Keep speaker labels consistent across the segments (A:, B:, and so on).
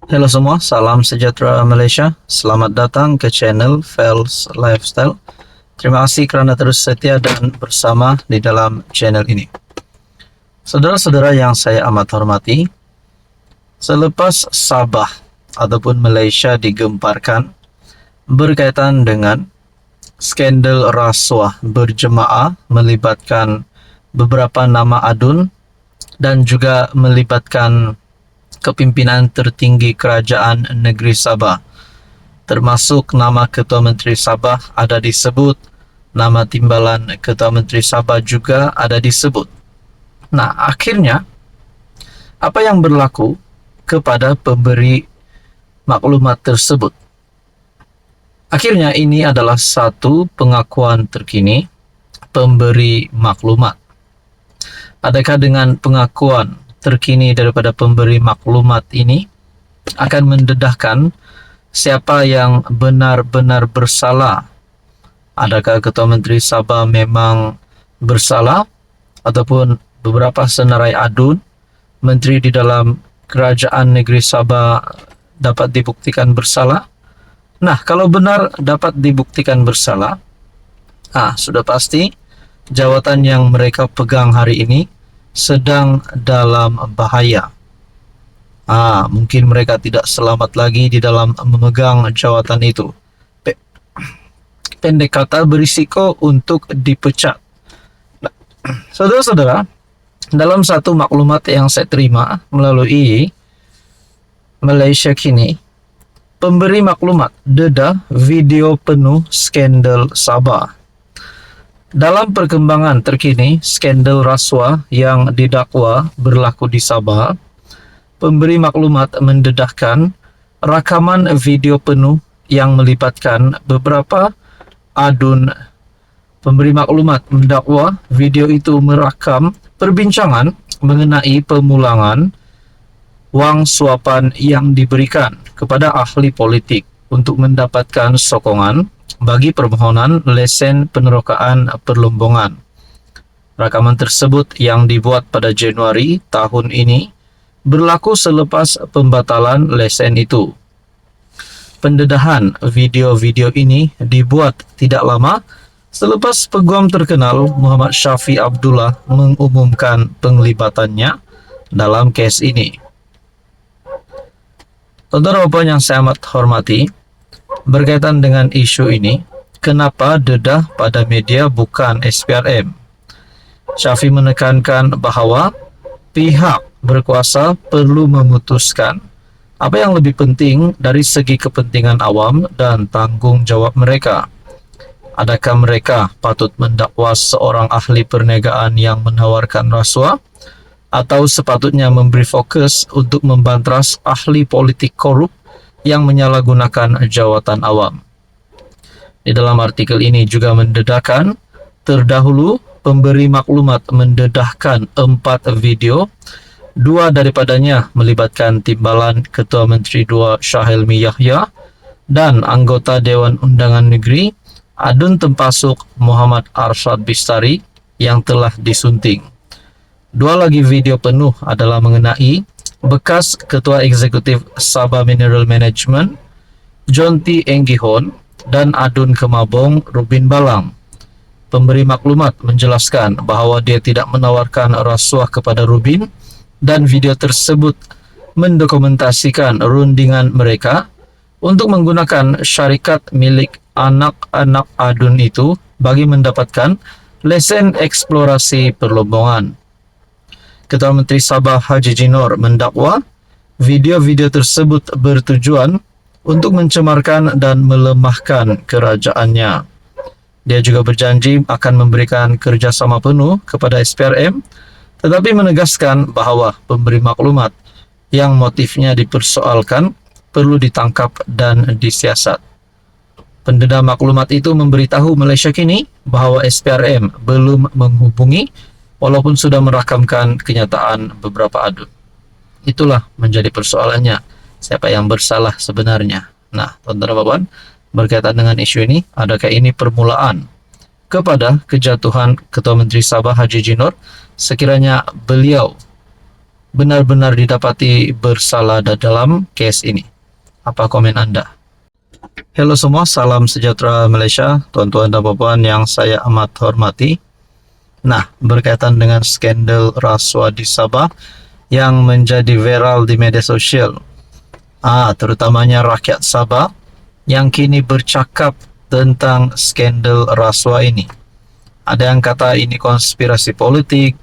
A: Halo semua, salam sejahtera Malaysia. Selamat datang ke channel Fels Lifestyle. Terima kasih kerana terus setia dan bersama di dalam channel ini. Saudara-saudara yang saya amat hormati, selepas Sabah ataupun Malaysia digemparkan berkaitan dengan skandal rasuah berjemaah melibatkan beberapa nama adun dan juga melibatkan kepimpinan tertinggi kerajaan negeri Sabah, termasuk nama Ketua Menteri Sabah ada disebut, nama timbalan Ketua Menteri Sabah juga ada disebut. Nah, akhirnya apa yang berlaku kepada pemberi maklumat tersebut? Akhirnya ini adalah satu pengakuan terkini pemberi maklumat. Adakah dengan pengakuan terkini daripada pemberi maklumat ini akan mendedahkan siapa yang benar-benar bersalah? Adakah Ketua Menteri Sabah memang bersalah ataupun beberapa senarai adun menteri di dalam kerajaan negeri Sabah dapat dibuktikan bersalah? Nah, kalau benar dapat dibuktikan bersalah, sudah pasti jawatan yang mereka pegang hari ini sedang dalam bahaya. Mungkin mereka tidak selamat lagi di dalam memegang jawatan itu. Pendek kata, berisiko untuk dipecat. Nah, saudara-saudara, dalam satu maklumat yang saya terima melalui Malaysia Kini, pemberi maklumat dedah video penuh skandal Sabah. Dalam perkembangan terkini skandal rasuah yang didakwa berlaku di Sabah, pemberi maklumat mendedahkan rakaman video penuh yang melibatkan beberapa adun. Pemberi maklumat mendakwa video itu merakam perbincangan mengenai pemulangan wang suapan yang diberikan kepada ahli politik untuk mendapatkan sokongan bagi permohonan lesen penerokaan perlombongan. Rakaman tersebut yang dibuat pada Januari tahun ini berlaku selepas pembatalan lesen itu. Pendedahan video-video ini dibuat tidak lama selepas peguam terkenal Muhammad Syafi Abdullah mengumumkan penglibatannya dalam kes ini. Saudara-saudara yang saya amat hormati, berkaitan dengan isu ini, kenapa dedah pada media bukan SPRM? Syafi menekankan bahawa pihak berkuasa perlu memutuskan apa yang lebih penting dari segi kepentingan awam dan tanggungjawab mereka. Adakah mereka patut mendakwa seorang ahli perniagaan yang menawarkan rasuah, atau sepatutnya memberi fokus untuk membantras ahli politik korup yang menyalahgunakan jawatan awam? Di dalam artikel ini juga mendedahkan, terdahulu pemberi maklumat mendedahkan 4 video, 2 daripadanya melibatkan timbalan Ketua Menteri II Shah Helmi Yahya dan anggota Dewan Undangan Negeri Adun Tempasuk Muhammad Arshad Bistari yang telah disunting. 2 lagi video penuh adalah mengenai bekas Ketua Eksekutif Sabah Mineral Management John T. Enggihon dan Adun Kemabong Rubin Balang. Pemberi maklumat menjelaskan bahawa dia tidak menawarkan rasuah kepada Rubin dan video tersebut mendokumentasikan rundingan mereka untuk menggunakan syarikat milik anak-anak adun itu bagi mendapatkan lesen eksplorasi perlombongan. Ketua Menteri Sabah Haji Jinor mendakwa video-video tersebut bertujuan untuk mencemarkan dan melemahkan kerajaannya. Dia juga berjanji akan memberikan kerjasama penuh kepada SPRM, tetapi menegaskan bahawa pemberi maklumat yang motifnya dipersoalkan perlu ditangkap dan disiasat. Pendedah maklumat itu memberitahu Malaysia Kini bahawa SPRM belum menghubungi walaupun sudah merakamkan kenyataan beberapa adun. Itulah menjadi persoalannya, siapa yang bersalah sebenarnya. Nah, tuan-tuan, berkaitan dengan isu ini, adakah ini permulaan kepada kejatuhan Ketua Menteri Sabah Haji Jinor sekiranya beliau benar-benar didapati bersalah dalam case ini. Apa komen Anda? Halo semua, salam sejahtera Malaysia, tuan-tuan dan puan yang saya amat hormati. Nah, berkaitan dengan skandal rasuah di Sabah yang menjadi viral di media sosial, terutamanya rakyat Sabah yang kini bercakap tentang skandal rasuah ini. Ada yang kata ini konspirasi politik,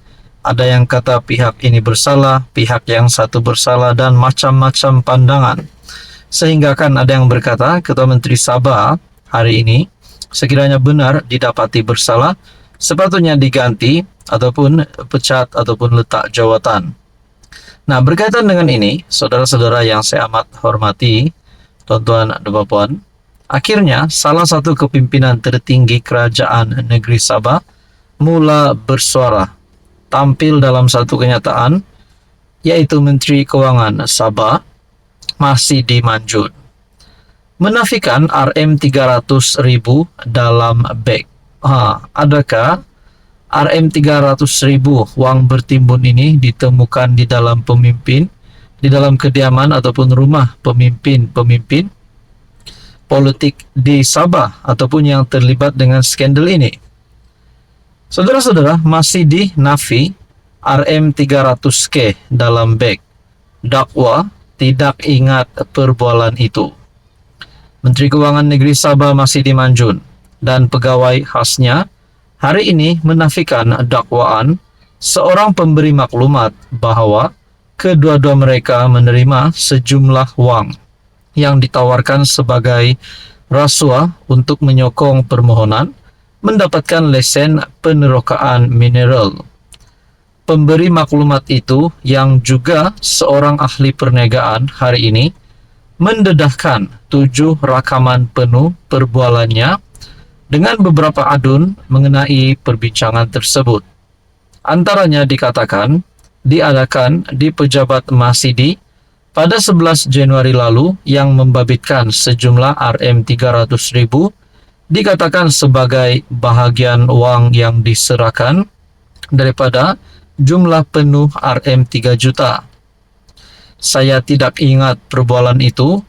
A: ada yang kata pihak ini bersalah, pihak yang satu bersalah, dan macam-macam pandangan. Sehingga kan ada yang berkata Ketua Menteri Sabah hari ini sekiranya benar didapati bersalah, sepatutnya diganti ataupun pecat ataupun letak jawatan. Nah, berkaitan dengan ini, saudara-saudara yang saya amat hormati, tuan-tuan dan puan, akhirnya salah satu kepimpinan tertinggi kerajaan negeri Sabah mula bersuara, tampil dalam satu kenyataan, yaitu Menteri Kewangan Sabah, Masidi Manjun, menafikan RM300.000 dalam beg. Adakah RM300.000 wang bertimbun ini ditemukan di dalam di dalam kediaman ataupun rumah pemimpin politik di Sabah ataupun yang terlibat dengan skandal ini? Saudara-saudara, Masidi nafi RM300K dalam beg. Dakwa tidak ingat perbualan itu. Menteri Keuangan Negeri Sabah Masidi Manjun dan pegawai khasnya hari ini menafikan dakwaan seorang pemberi maklumat bahwa kedua-dua mereka menerima sejumlah wang yang ditawarkan sebagai rasuah untuk menyokong permohonan mendapatkan lesen penerokaan mineral. Pemberi maklumat itu yang juga seorang ahli perniagaan hari ini mendedahkan 7 rakaman penuh perbualannya dengan beberapa adun mengenai perbincangan tersebut. Antaranya dikatakan diadakan di pejabat Masidi pada 11 Januari lalu yang membabitkan sejumlah RM300.000 dikatakan sebagai bahagian wang yang diserahkan daripada jumlah penuh RM3 juta. Saya tidak ingat perbualan itu.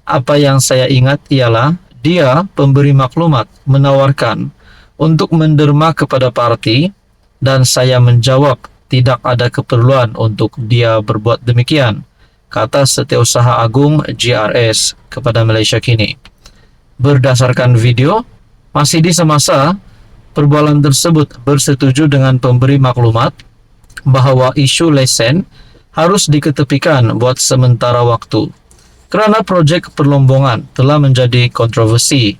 A: Apa yang saya ingat ialah dia, pemberi maklumat, menawarkan untuk menderma kepada parti dan saya menjawab tidak ada keperluan untuk dia berbuat demikian, kata Setiausaha Agung GRS kepada Malaysia Kini. Berdasarkan video, Masidi semasa perbualan tersebut bersetuju dengan pemberi maklumat bahwa isu lesen harus diketepikan buat sementara waktu kerana projek perlombongan telah menjadi kontroversi.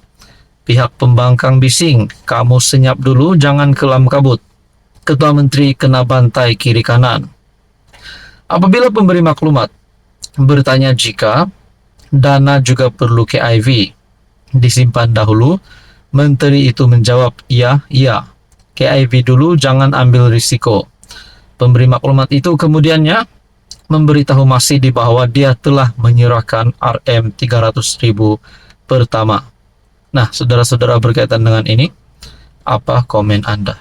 A: Pihak pembangkang bising, kamu senyap dulu, jangan kelam kabut. Ketua Menteri kena bantai kiri kanan. Apabila pemberi maklumat bertanya jika dana juga perlu KIV disimpan dahulu, Menteri itu menjawab, ya, KIV dulu, jangan ambil risiko. Pemberi maklumat itu kemudiannya memberitahu Masidi bahwa dia telah menyerahkan RM300.000 pertama. Nah, saudara-saudara, berkaitan dengan ini, apa komen Anda?